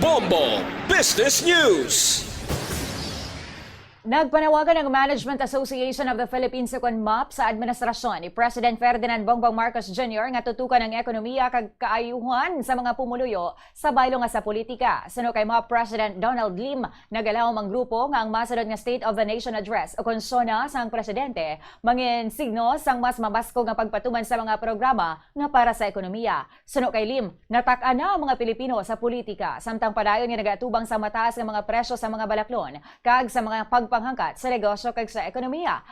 Bombo Business News. Nagpanawagan ng Management Association of the Philippines MAP sa administrasyon ni President Ferdinand Bongbong Marcos Jr. nga tutukan ng ekonomiya kag kaayuhan sa mga pumuluyo sa baylo nga sa politika. Suno kay MAP President Donald Lim, nagalaw ang grupo nga ang masunod nga State of the Nation Address o konsona sang presidente mangin signo sang mas mabasko nga pagpatuman sa mga programa nga para sa ekonomiya. Suno kay Lim, natak-an na ang mga Pilipino sa politika samtang padayon nga nagatubang sa mataas nga mga presyo sa mga balaklon kag sa mga panghangkat sa negosyo kag sa ekonomiya.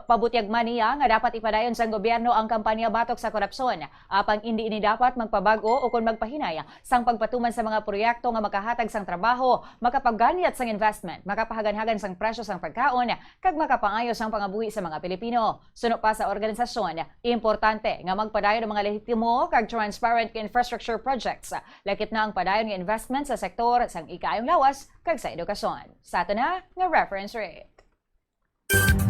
Pabutyag man niya nga dapat ipadayon sa gobyerno ang kampanya batok sa korupsyon. Apang hindi ini dapat magpabago o kung magpahinay sang pagpatuman sa mga proyekto nga makahatag sang trabaho, makapagganiat sang investment, makapahagan-hagan sang presyo sang pagkaon, kag makapangayo sang pangabuhi sa mga Pilipino. Suno pa sa organisasyon, importante nga magpadayon ng mga lehitimo kag transparent infrastructure projects. Lakit na ang padayon nga investment sa sektor sang ikaayong lawas kag sa edukasyon. Sa ato na nga reference rate.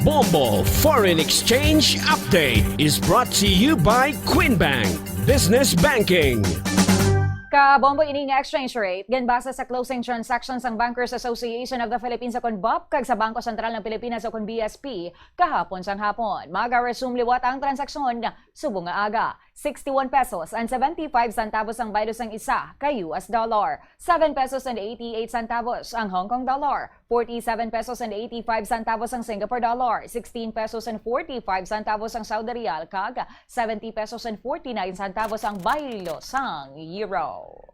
Bombo Foreign Exchange Update is brought to you by Queen Bank Business Banking. Kabombo ini nga exchange rate ganbasa sa closing transactions ang Bankers Association of the Philippines o BOP kag sa Bangko Sentral ng Pilipinas o BSP kahapon sang hapon. Maga-resume liwat ang transaksyon subong nga aga. 61 pesos and 75 centavos ang baylo sang isa kay US dollar. 7 pesos and 88 centavos ang Hong Kong dollar. 47 pesos and 85 centavos ang Singapore dollar. 16 pesos and 45 centavos ang Saudi Rial kag 70 pesos and 49 centavos ang baylo sang euro.